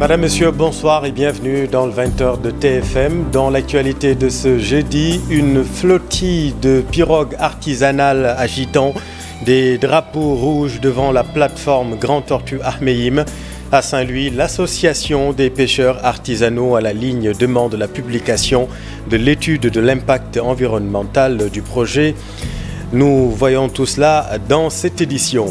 Madame, Monsieur, bonsoir et bienvenue dans le 20h de TFM. Dans l'actualité de ce jeudi, une flottille de pirogues artisanales agitant des drapeaux rouges devant la plateforme Grand Tortue Ahmeyim. À Saint-Louis, l'association des pêcheurs artisanaux à la ligne demande la publication de l'étude de l'impact environnemental du projet. Nous voyons tout cela dans cette édition.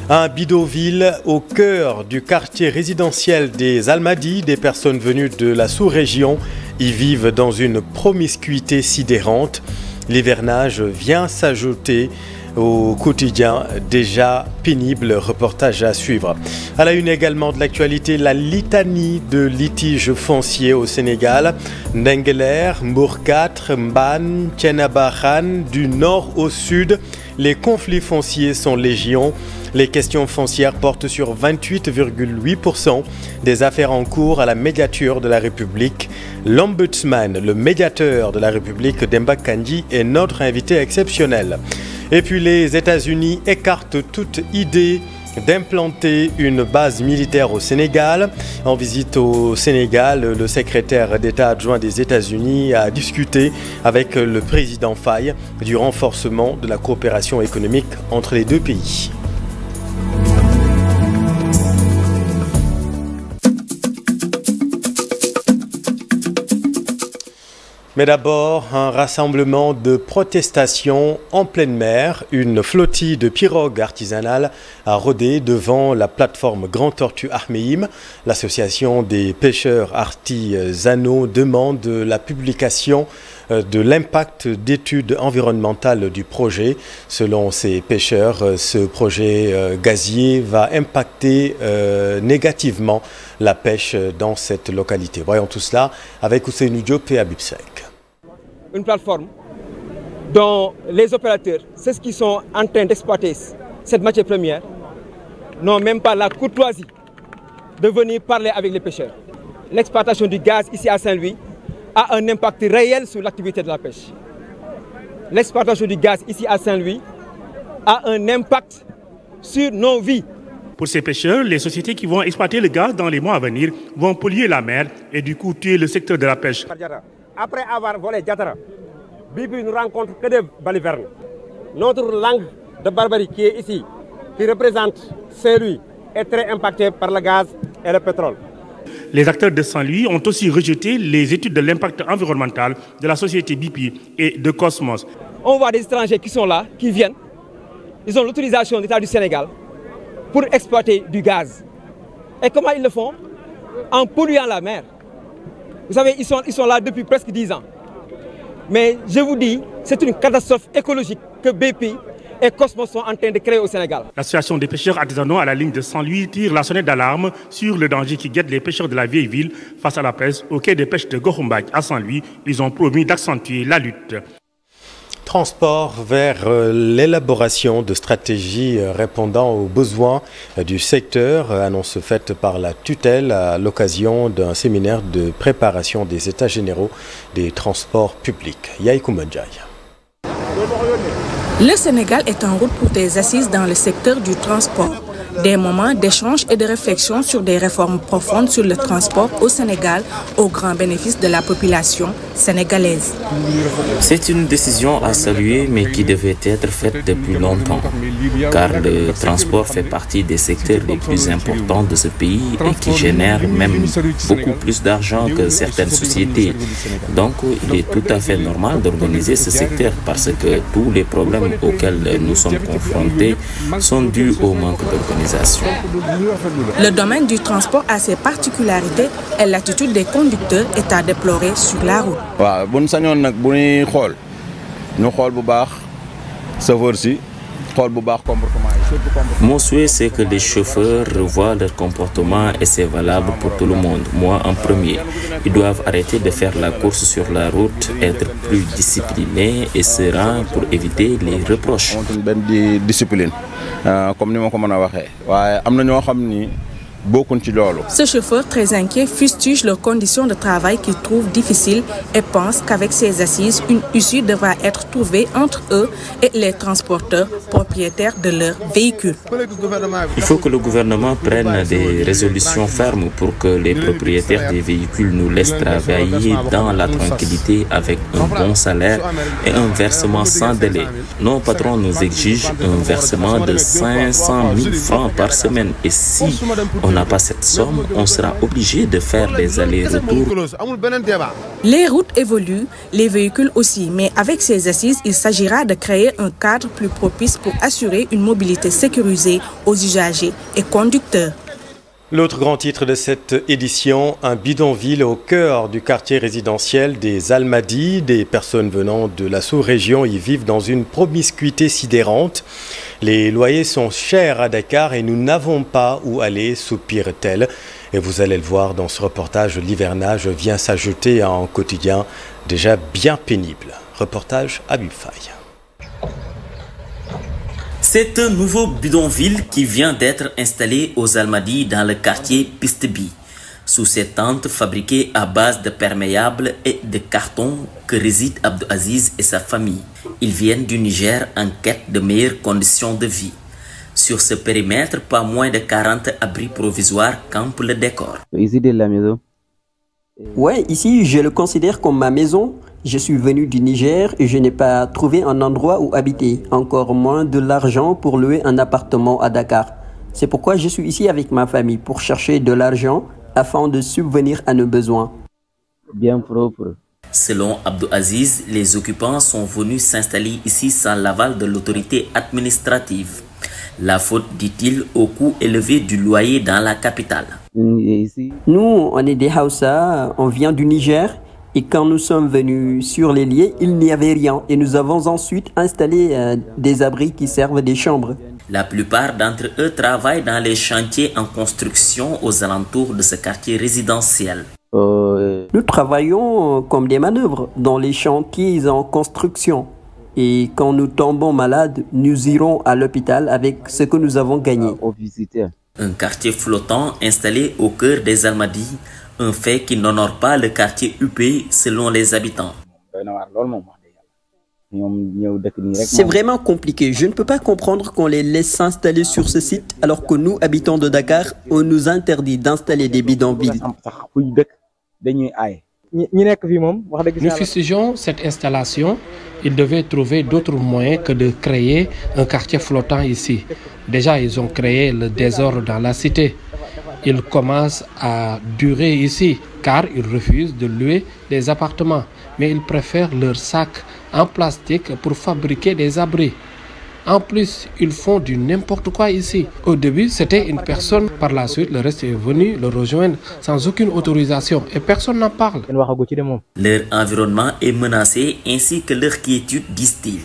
Un bidonville au cœur du quartier résidentiel des Almadies, des personnes venues de la sous-région y vivent dans une promiscuité sidérante. L'hivernage vient s'ajouter au quotidien déjà pénible. Reportage à suivre. À la une également de l'actualité, la litanie de litiges fonciers au Sénégal. Ndengler, Mourkatre, Mbane, Thiénaba Khan, du nord au sud, les conflits fonciers sont légion. Les questions foncières portent sur 28,8% des affaires en cours à la médiature de la République. L'ombudsman, le médiateur de la République, Demba Kandji, est notre invité exceptionnel. Et puis les États-Unis écartent toute idée d'implanter une base militaire au Sénégal. En visite au Sénégal, le secrétaire d'État adjoint des États-Unis a discuté avec le président Faye du renforcement de la coopération économique entre les deux pays. Mais d'abord, un rassemblement de protestation en pleine mer. Une flottille de pirogues artisanales a rôdé devant la plateforme Grand Tortue Ahmeyim. L'association des pêcheurs artisanaux demande la publication de l'impact d'études environnementales du projet. Selon ces pêcheurs, ce projet gazier va impacter négativement la pêche dans cette localité. Voyons tout cela avec Ousseynou Diop et Habib Seck. Une plateforme dont les opérateurs, ceux qui sont en train d'exploiter cette matière première, n'ont même pas la courtoisie de venir parler avec les pêcheurs. L'exploitation du gaz ici à Saint-Louis a un impact réel sur l'activité de la pêche. L'exploitation du gaz ici à Saint-Louis a un impact sur nos vies. Pour ces pêcheurs, les sociétés qui vont exploiter le gaz dans les mois à venir vont polluer la mer et du coup tuer le secteur de la pêche. Après avoir volé Diatara, Bibi ne rencontre que des balivernes. Notre langue de barbarie qui est ici, qui représente Saint-Louis, est très impactée par le gaz et le pétrole. Les acteurs de Saint-Louis ont aussi rejeté les études de l'impact environnemental de la société BP et de Cosmos. On voit des étrangers qui sont là, qui viennent. Ils ont l'autorisation de l'État du Sénégal pour exploiter du gaz. Et comment ils le font? En polluant la mer. Vous savez, ils sont là depuis presque 10 ans. Mais je vous dis, c'est une catastrophe écologique que BP et Cosmos sont en train de créer au Sénégal. L'association des pêcheurs artisanaux à la ligne de Saint-Louis tire la sonnette d'alarme sur le danger qui guette les pêcheurs de la vieille ville face à la presse. Au quai des pêches de Gorumbach à Saint-Louis, ils ont promis d'accentuer la lutte. Transport vers l'élaboration de stratégies répondant aux besoins du secteur, annonce faite par la tutelle à l'occasion d'un séminaire de préparation des états généraux des transports publics. Yaïkou Mandjaï. Le Sénégal est en route pour des assises dans le secteur du transport. Des moments d'échange et de réflexion sur des réformes profondes sur le transport au Sénégal au grand bénéfice de la population sénégalaise. C'est une décision à saluer mais qui devait être faite depuis longtemps car le transport fait partie des secteurs les plus importants de ce pays et qui génère même beaucoup plus d'argent que certaines sociétés. Donc il est tout à fait normal d'organiser ce secteur parce que tous les problèmes auxquels nous sommes confrontés sont dus au manque d'organisation. Le domaine du transport a ses particularités et l'attitude des conducteurs est à déplorer sur la route. Mon souhait, c'est que les chauffeurs revoient leur comportement et c'est valable pour tout le monde. Moi, en premier, ils doivent arrêter de faire la course sur la route, être plus disciplinés et sereins pour éviter les reproches. Ce chauffeur très inquiet fustige leurs conditions de travail qu'il trouve difficiles et pense qu'avec ces assises, une issue devra être trouvée entre eux et les transporteurs propriétaires de leurs véhicules. Il faut que le gouvernement prenne des résolutions fermes pour que les propriétaires des véhicules nous laissent travailler dans la tranquillité avec un bon salaire et un versement sans délai. Nos patrons nous exigent un versement de 500 000 francs par semaine et si on n'a pas cette somme, on sera obligé de faire des allers-retours. Les routes évoluent, les véhicules aussi, mais avec ces assises, il s'agira de créer un cadre plus propice pour assurer une mobilité sécurisée aux usagers et conducteurs. L'autre grand titre de cette édition, un bidonville au cœur du quartier résidentiel des Almadies. Des personnes venant de la sous-région y vivent dans une promiscuité sidérante. Les loyers sont chers à Dakar et nous n'avons pas où aller, soupire-t-elle. Et vous allez le voir dans ce reportage, l'hivernage vient s'ajouter à un quotidien déjà bien pénible. Reportage Habib Faye. C'est un nouveau bidonville qui vient d'être installé aux Almadies dans le quartier Pistebi. Sous ces tentes fabriquées à base de perméables et de carton que résident Abdou Aziz et sa famille. Ils viennent du Niger en quête de meilleures conditions de vie. Sur ce périmètre, pas moins de 40 abris provisoires campent le décor. Ouais, ici je le considère comme ma maison. Je suis venu du Niger et je n'ai pas trouvé un endroit où habiter, encore moins de l'argent pour louer un appartement à Dakar. C'est pourquoi je suis ici avec ma famille pour chercher de l'argent afin de subvenir à nos besoins. Bien propre. Selon Abdou Aziz, les occupants sont venus s'installer ici sans l'aval de l'autorité administrative. La faute, dit-il, au coût élevé du loyer dans la capitale. Nous, on est des Hausa, on vient du Niger. Et quand nous sommes venus sur les lieux, il n'y avait rien. Et nous avons ensuite installé des abris qui servent des chambres. La plupart d'entre eux travaillent dans les chantiers en construction aux alentours de ce quartier résidentiel. Nous travaillons comme des manœuvres dans les chantiers en construction. Et quand nous tombons malades, nous irons à l'hôpital avec ce que nous avons gagné. Un quartier flottant installé au cœur des Almadies. Un fait qui n'honore pas le quartier UP selon les habitants. C'est vraiment compliqué. Je ne peux pas comprendre qu'on les laisse s'installer sur ce site alors que nous, habitants de Dakar, on nous interdit d'installer des bidonvilles. Nous fustigeons cette installation. Ils devaient trouver d'autres moyens que de créer un quartier flottant ici. Déjà, ils ont créé le désordre dans la cité. Ils commencent à durer ici car ils refusent de louer des appartements. Mais ils préfèrent leurs sacs en plastique pour fabriquer des abris. En plus, ils font du n'importe quoi ici. Au début, c'était une personne. Par la suite, le reste est venu le rejoindre sans aucune autorisation et personne n'en parle. Leur environnement est menacé ainsi que leur quiétude, disent-ils.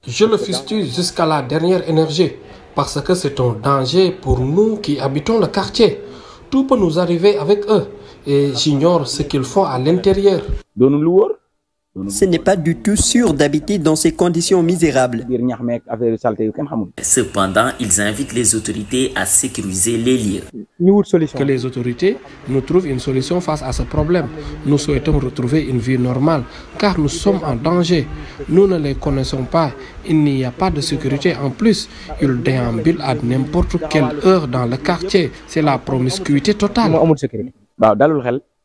Je le fustige jusqu'à la dernière énergie parce que c'est un danger pour nous qui habitons le quartier. Tout peut nous arriver avec eux et j'ignore ce qu'ils font à l'intérieur. Ce n'est pas du tout sûr d'habiter dans ces conditions misérables. Cependant, ils invitent les autorités à sécuriser les lieux. Que les autorités nous trouvent une solution face à ce problème. Nous souhaitons retrouver une vie normale car nous sommes en danger. Nous ne les connaissons pas. Il n'y a pas de sécurité en plus. Ils déambulent à n'importe quelle heure dans le quartier. C'est la promiscuité totale.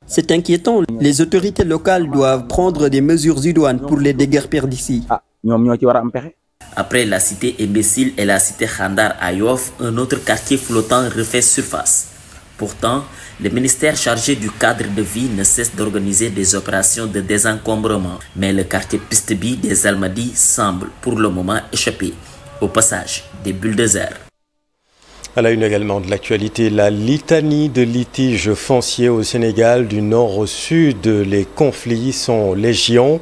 C'est inquiétant. Les autorités locales doivent prendre des mesures idoines pour les déguerpir d'ici. Après la cité imbécile et la cité Khandar à Yoff, un autre quartier flottant refait surface. Pourtant, le ministère chargé du cadre de vie ne cesse d'organiser des opérations de désencombrement. Mais le quartier Pistebi des Almadies semble pour le moment échapper au passage des bulldozers. À la une également de l'actualité, la litanie de litiges fonciers au Sénégal du nord au sud. Les conflits sont légion.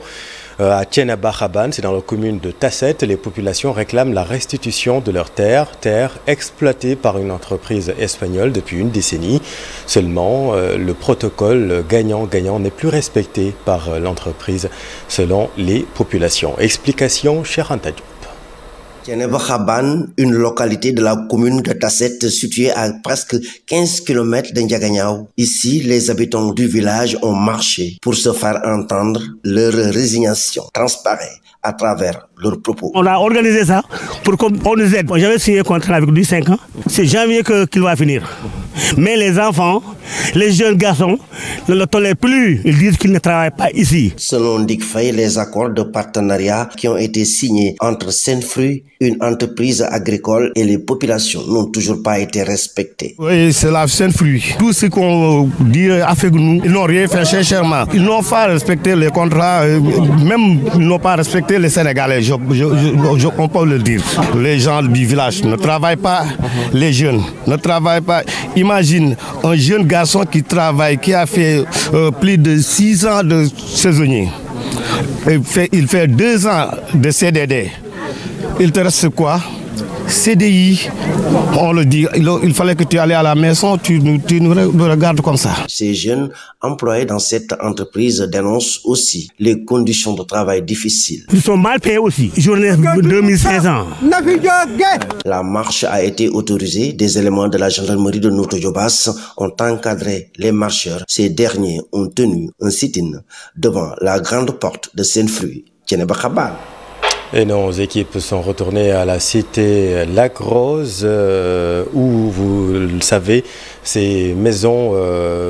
À Thiénaba Khaban, c'est dans la commune de Tasset, les populations réclament la restitution de leurs terres exploitées par une entreprise espagnole depuis une décennie. Seulement, le protocole gagnant-gagnant n'est plus respecté par l'entreprise selon les populations. Explication, Cheikh Anta Diop. Thiénaba Khaban, une localité de la commune de Tasset située à presque 15 km de Ndiaganiao. Ici, les habitants du village ont marché pour se faire entendre. Leur résignation transparaît à travers leurs propos. On a organisé ça pour qu'on nous aide. J'avais signé un contrat avec lui 5 ans. C'est janvier qu'il va finir. Mais les enfants, les jeunes garçons ne le tolèrent plus. Ils disent qu'ils ne travaillent pas ici. Selon Dick Faye, les accords de partenariat qui ont été signés entre Senfruit, une entreprise agricole, et les populations n'ont toujours pas été respectés. Oui, c'est la Senfruit. Tout ce qu'on dit avec nous, ils n'ont rien fait sincèrement. Ils n'ont pas respecté les contrats, même ils n'ont pas respecté les Sénégalais, on peut le dire. Les gens du village ne travaillent pas, les jeunes ne travaillent pas. Imagine un jeune garçon qui travaille, qui a fait plus de 6 ans de saisonnier. Il fait 2 ans de CDD. Il te reste quoi? CDI, on le dit, il fallait que tu ailles à la maison, tu nous regardes comme ça. Ces jeunes employés dans cette entreprise dénoncent aussi les conditions de travail difficiles. Ils sont mal payés aussi, journée 2500. La marche a été autorisée. Des éléments de la gendarmerie de Notto Diobass ont encadré les marcheurs. Ces derniers ont tenu un sit-in devant la grande porte de Senfruit, Thiénaba Khaban. Et nos équipes sont retournées à la cité Lac Rose où, vous le savez, ces maisons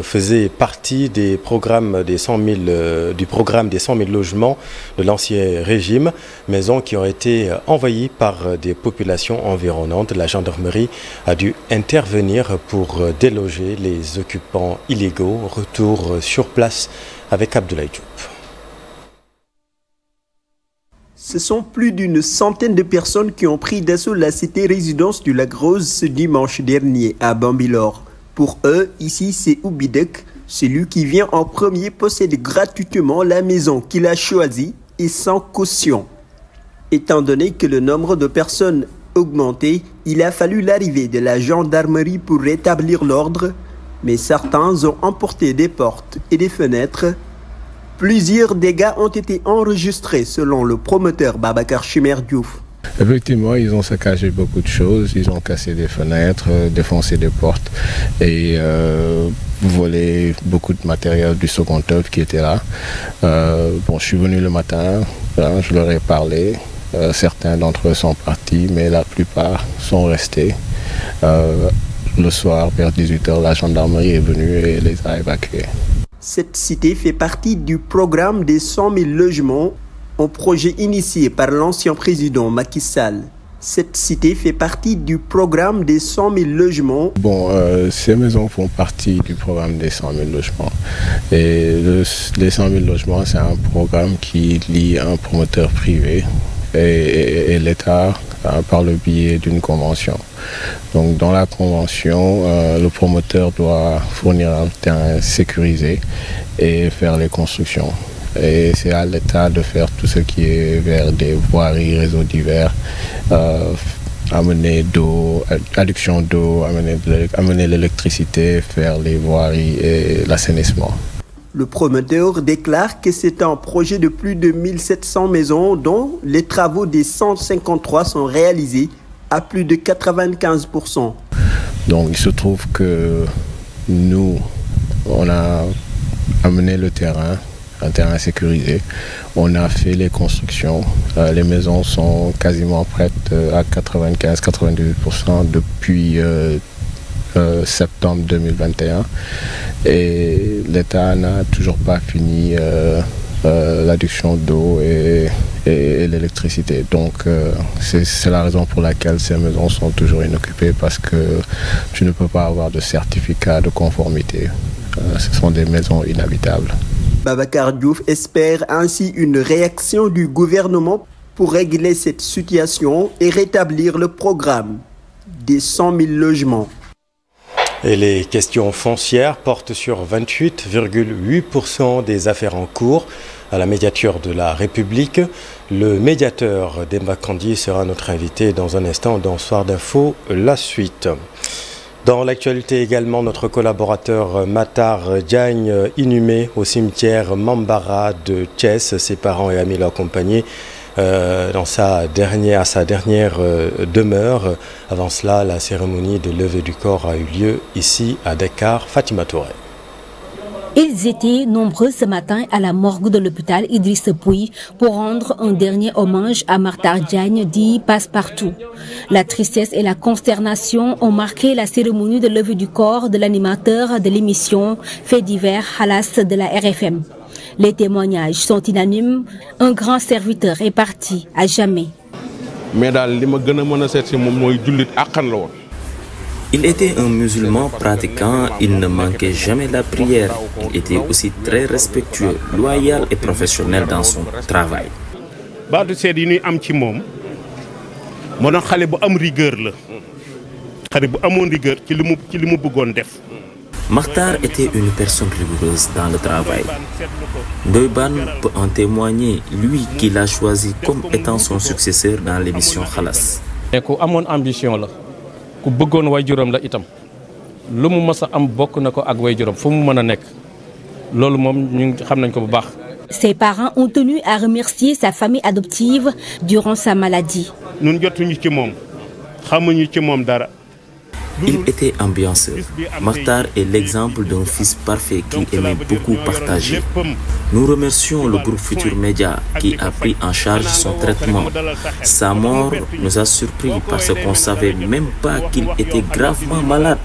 faisaient partie des programmes des 100 000, du programme des 100 000 logements de l'ancien régime, maisons qui ont été envahies par des populations environnantes. La gendarmerie a dû intervenir pour déloger les occupants illégaux. Retour sur place avec Abdoulaye Diop. Ce sont plus d'une centaine de personnes qui ont pris d'assaut la cité-résidence du Lac Rose ce dimanche dernier à Bambilor. Pour eux, ici c'est Oubidek, celui qui vient en premier possède gratuitement la maison qu'il a choisie et sans caution. Étant donné que le nombre de personnes augmentait, il a fallu l'arrivée de la gendarmerie pour rétablir l'ordre, mais certains ont emporté des portes et des fenêtres. Plusieurs dégâts ont été enregistrés selon le promoteur Babacar Chimère Diouf. Effectivement, ils ont saccagé beaucoup de choses, ils ont cassé des fenêtres, défoncé des portes et volé beaucoup de matériel du second œuvre qui était là. Bon, je suis venu le matin, je leur ai parlé, certains d'entre eux sont partis, mais la plupart sont restés. Le soir, vers 18h, la gendarmerie est venue et les a évacués. Cette cité fait partie du programme des 100 000 logements, un projet initié par l'ancien président Macky Sall. Cette cité fait partie du programme des 100 000 logements. Bon, ces maisons font partie du programme des 100 000 logements. Et les 100 000 logements, c'est un programme qui lie un promoteur privé et l'État par le biais d'une convention. Donc dans la convention, le promoteur doit fournir un terrain sécurisé et faire les constructions. Et c'est à l'État de faire tout ce qui est vers des voiries, réseaux divers, amener d'eau, adduction d'eau, amener l'électricité, faire les voiries et l'assainissement. Le promoteur déclare que c'est un projet de plus de 1700 maisons dont les travaux des 153 sont réalisés à plus de 95%. Donc il se trouve que nous, on a amené le terrain, un terrain sécurisé. On a fait les constructions. Les maisons sont quasiment prêtes à 95-98% depuis septembre 2021. Et l'État n'a toujours pas fini l'adduction d'eau et l'électricité. Donc c'est la raison pour laquelle ces maisons sont toujours inoccupées, parce que tu ne peux pas avoir de certificat de conformité. Ce sont des maisons inhabitables. Babacar Diouf espère ainsi une réaction du gouvernement pour régler cette situation et rétablir le programme des 100 000 logements. Et les questions foncières portent sur 28,8% des affaires en cours à la médiature de la République. Le médiateur Demba Kandi sera notre invité dans un instant dans Soir d'Info. La suite. Dans l'actualité également, notre collaborateur Matar Diagne, inhumé au cimetière Mambara de Thiès. Ses parents et amis l'accompagnaient à sa dernière demeure. Avant cela, la cérémonie de levée du corps a eu lieu ici à Dakar. Fatima Touré. Ils étaient nombreux ce matin à la morgue de l'hôpital Idriss Pouye pour rendre un dernier hommage à Makhtar Diagne, dit Passe-Partout. La tristesse et la consternation ont marqué la cérémonie de levée du corps de l'animateur de l'émission Faits divers Halas de la RFM. Les témoignages sont unanimes. Un grand serviteur est parti à jamais. Il était un musulman pratiquant, il ne manquait jamais la prière. Il était aussi très respectueux, loyal et professionnel dans son travail. Makhtar était une personne rigoureuse dans le travail. Ndoye Bane peut en témoigner, lui qui l'a choisi comme étant son successeur dans l'émission Halas. ku bëggoon waajuram la itam lu mu mës a am bokk na ko ak waajuram fu mu mën a nekk loolu moom ñu xam nañ ko bu baax. Ses parents ont tenu à remercier sa famille adoptive durant sa maladie. ñun jotuñu ci moom xamuñu ci moom dara. Il était ambianceur. Makhtar est l'exemple d'un fils parfait qui aimait beaucoup partager. Nous remercions le groupe Futur Média qui a pris en charge son traitement. Sa mort nous a surpris parce qu'on ne savait même pas qu'il était gravement malade.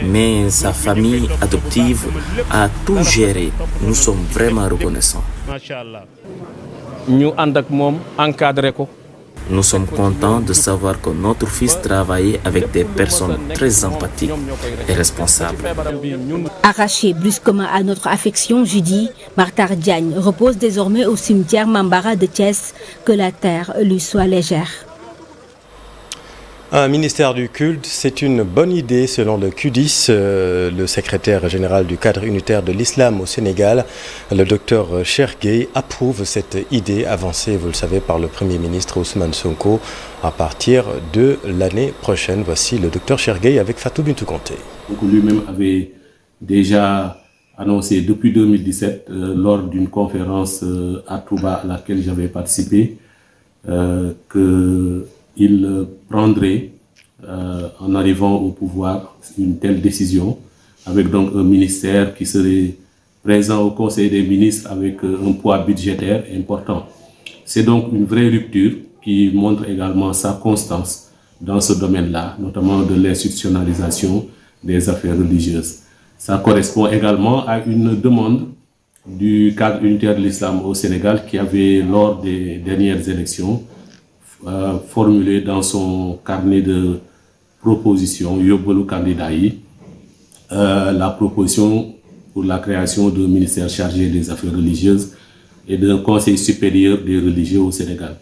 Mais sa famille adoptive a tout géré. Nous sommes vraiment reconnaissants. Nous sommes contents de savoir que notre fils travaillait avec des personnes très empathiques et responsables. Arraché brusquement à notre affection, Judy, Makhtar Diagne repose désormais au cimetière Mambara de Thiès. Que la terre lui soit légère. Un ministère du culte, c'est une bonne idée selon le QDIS, le secrétaire général du cadre unitaire de l'islam au Sénégal. Le docteur Cheikh Gueye approuve cette idée avancée, vous le savez, par le Premier ministre Ousmane Sonko à partir de l'année prochaine. Voici le docteur Cheikh Gueye avec Fatou Bintou Conté. Lui-même avait déjà annoncé depuis 2017, lors d'une conférence à Touba à laquelle j'avais participé, qu'il prendrait, en arrivant au pouvoir, une telle décision, avec donc un ministère qui serait présent au Conseil des ministres avec un poids budgétaire important. C'est donc une vraie rupture qui montre également sa constance dans ce domaine-là, notamment de l'institutionnalisation des affaires religieuses. Ça correspond également à une demande du cadre unitaire de l'islam au Sénégal qui avait, lors des dernières élections, formulé dans son carnet de propositions, Yobolu Kandidaï, la proposition pour la création d'un ministère chargé des affaires religieuses et d'un conseil supérieur des religieux au Sénégal.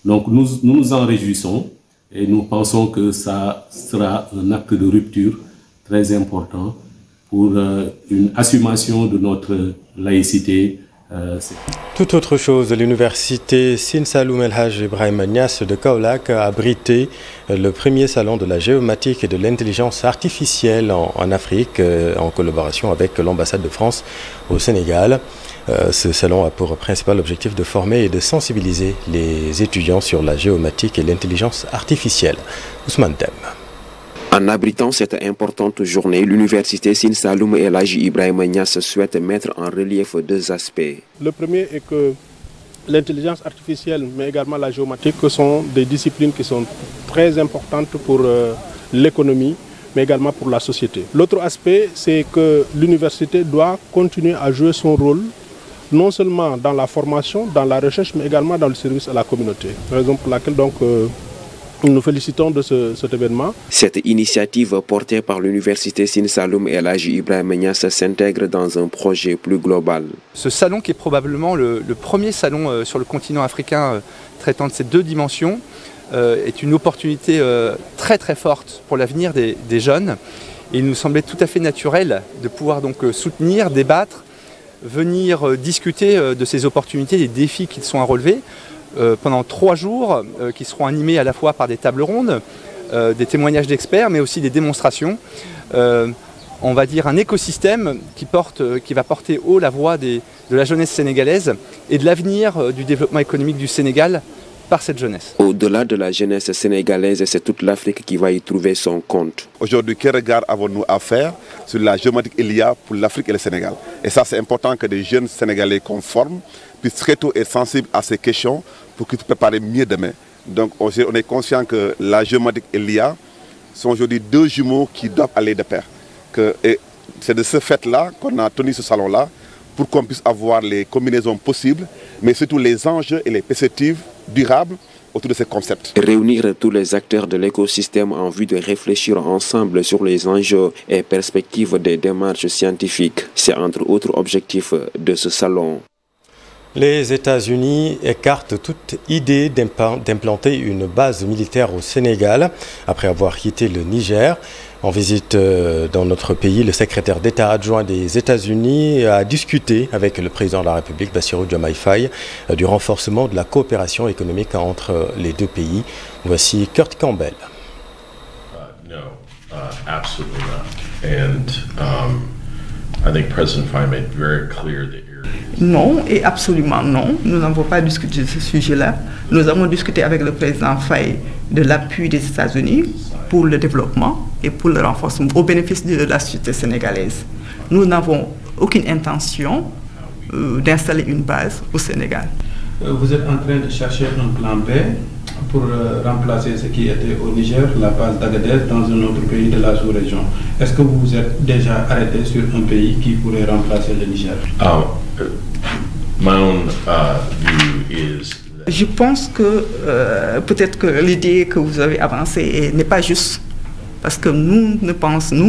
Donc nous nous en réjouissons et nous pensons que ça sera un acte de rupture très important pour une assumation de notre laïcité. Tout autre chose, l'université Sine Saloum El Hadj Ibrahima Niass de Kaolack a abrité le premier salon de la géomatique et de l'intelligence artificielle en Afrique, en collaboration avec l'ambassade de France au Sénégal. Ce salon a pour principal objectif de former et de sensibiliser les étudiants sur la géomatique et l'intelligence artificielle. Ousmane Dem. En abritant cette importante journée, l'université Sine Saloum El Hadj Ibrahima Niass souhaite mettre en relief deux aspects. Le premier est que l'intelligence artificielle, mais également la géomatique, sont des disciplines qui sont très importantes pour l'économie, mais également pour la société. L'autre aspect, c'est que l'université doit continuer à jouer son rôle, non seulement dans la formation, dans la recherche, mais également dans le service à la communauté. Raison pour laquelle donc nous nous félicitons de cet événement. Cette initiative portée par l'université Sine Saloum El Hadj Ibrahima Niass s'intègre dans un projet plus global. Ce salon qui est probablement le premier salon sur le continent africain traitant de ces deux dimensions est une opportunité très très forte pour l'avenir des jeunes. Et il nous semblait tout à fait naturel de pouvoir donc soutenir, débattre, venir discuter de ces opportunités, des défis qui sont à relever. Pendant 3 jours qui seront animés à la fois par des tables rondes, des témoignages d'experts, mais aussi des démonstrations. On va dire un écosystème qui va porter haut la voix de la jeunesse sénégalaise et de l'avenir du développement économique du Sénégal par cette jeunesse. Au-delà de la jeunesse sénégalaise, c'est toute l'Afrique qui va y trouver son compte. Aujourd'hui, quel regard avons-nous à faire sur la géomatique il y a pour l'Afrique et le Sénégal? Et ça, c'est important que des jeunes Sénégalais qu'on forme puissent très tôt être sensibles à ces questions pour qu'ils se préparent mieux demain. Donc on est conscient que la géomatique et l'IA sont aujourd'hui deux jumeaux qui doivent aller de pair. Et c'est de ce fait-là qu'on a tenu ce salon-là, pour qu'on puisse avoir les combinaisons possibles, mais surtout les enjeux et les perspectives durables autour de ces concepts. Réunir tous les acteurs de l'écosystème en vue de réfléchir ensemble sur les enjeux et perspectives des démarches scientifiques, c'est entre autres objectifs de ce salon. Les États-Unis écartent toute idée d'implanter une base militaire au Sénégal après avoir quitté le Niger. En visite dans notre pays, le secrétaire d'État adjoint des États-Unis a discuté avec le président de la République, Bassirou Diomaye Faye, du renforcement de la coopération économique entre les deux pays. Voici Kurt Campbell. No, absolutely not. And I think President Faye made very clear that non et absolument non. Nous n'avons pas discuté de ce sujet-là. Nous avons discuté avec le président Faye de l'appui des États-Unis pour le développement et pour le renforcement au bénéfice de la société sénégalaise. Nous n'avons aucune intention d'installer une base au Sénégal. Vous êtes en train de chercher un plan B pour remplacer ce qui était au Niger, la base d'Agadez, dans un autre pays de la sous-région. Est-ce que vous vous êtes déjà arrêté sur un pays qui pourrait remplacer le Niger? My own view is... Je pense que peut-être que l'idée que vous avez avancée n'est pas juste. Parce que nous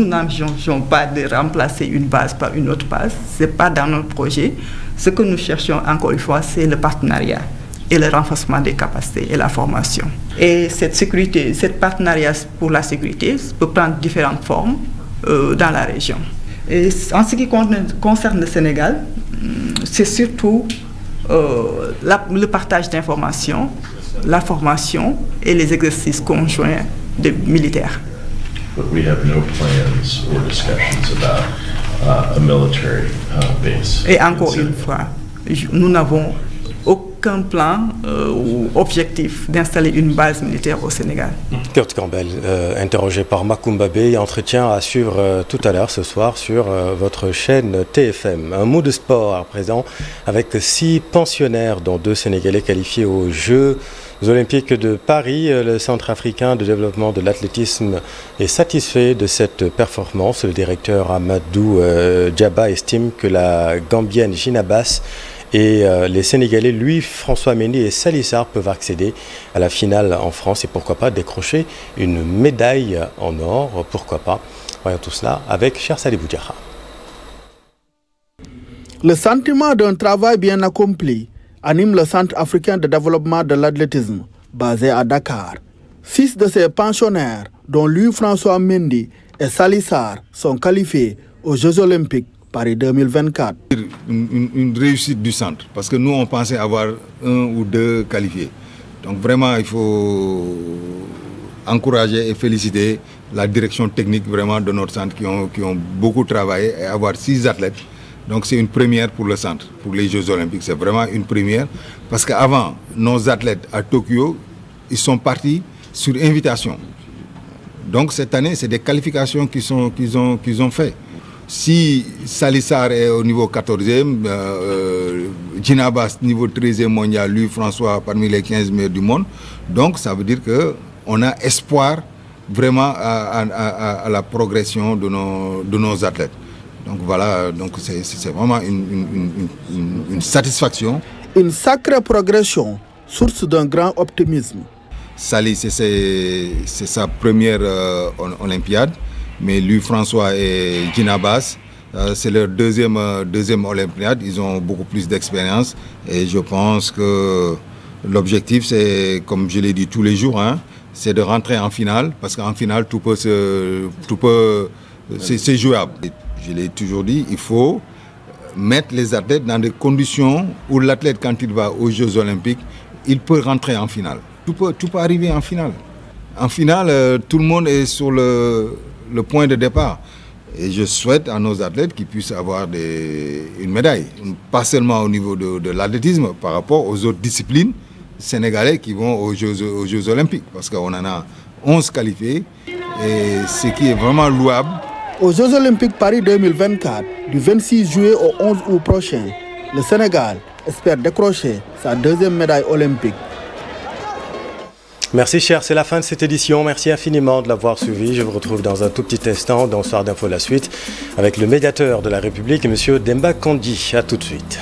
n'envisageons pas de remplacer une base par une autre base. Ce n'est pas dans notre projet. Ce que nous cherchons, encore une fois, c'est le partenariat et le renforcement des capacités et la formation. Et cette partenariat pour la sécurité peut prendre différentes formes dans la région. Et en ce qui concerne le Sénégal, c'est surtout le partage d'informations, la formation et les exercices conjoints des militaires. But we have no plans or discussions about a military base. Et encore une fois, nous n'avons aucun plan ou objectif d'installer une base militaire au Sénégal. Kurt Campbell, interrogé par Macoumba Bey, entretien à suivre tout à l'heure ce soir sur votre chaîne TFM. Un mot de sport à présent avec 6 pensionnaires dont 2 Sénégalais qualifiés aux Jeux Olympiques de Paris. Le Centre africain de développement de l'athlétisme est satisfait de cette performance. Le directeur Amadou Djaba estime que la Gambienne Gina Bass et les Sénégalais Louis-François Mendy et Salissar peuvent accéder à la finale en France et pourquoi pas décrocher une médaille en or. Pourquoi pas? Voyons tout cela avec Cher Salih Boudiara. Le sentiment d'un travail bien accompli anime le Centre africain de développement de l'athlétisme, basé à Dakar. 6 de ces pensionnaires, dont Louis-François Mendy et Salissar, sont qualifiés aux Jeux Olympiques Paris 2024. Une réussite du centre, parce que nous, on pensait avoir 1 ou 2 qualifiés. Donc vraiment, il faut encourager et féliciter la direction technique vraiment de notre centre qui ont beaucoup travaillé et avoir 6 athlètes. Donc c'est une première pour le centre, pour les Jeux Olympiques. C'est vraiment une première parce qu'avant, nos athlètes à Tokyo, ils sont partis sur invitation. Donc cette année, c'est des qualifications qu'ils ont fait. Si Salissar est au niveau 14e, Gina Bass niveau 13e mondial, lui François parmi les 15 meilleurs du monde, donc ça veut dire qu'on a espoir vraiment à la progression de nos athlètes. Donc voilà, donc c'est vraiment une satisfaction. Une sacrée progression, source d'un grand optimisme. Sali, c'est sa première Olympiade, mais lui, François et Gina Bass, c'est leur deuxième Olympiade. Ils ont beaucoup plus d'expérience et je pense que l'objectif, c'est, comme je l'ai dit tous les jours, c'est de rentrer en finale, parce qu'en finale, c'est jouable. Je l'ai toujours dit, il faut mettre les athlètes dans des conditions où l'athlète, quand il va aux Jeux Olympiques, il peut rentrer en finale. Tout peut arriver en finale. En finale, tout le monde est sur le point de départ. Et je souhaite à nos athlètes qu'ils puissent avoir une médaille. Pas seulement au niveau de l'athlétisme, par rapport aux autres disciplines, Sénégalais qui vont aux Jeux Olympiques, parce qu'on en a 11 qualifiés, et ce qui est vraiment louable. Aux Jeux Olympiques Paris 2024, du 26 juillet au 11 août prochain, le Sénégal espère décrocher sa deuxième médaille olympique. Merci cher, c'est la fin de cette édition. Merci infiniment de l'avoir suivi. Je vous retrouve dans un tout petit instant dans Soir d'Info la suite avec le médiateur de la République, M. Demba Kondi. A tout de suite.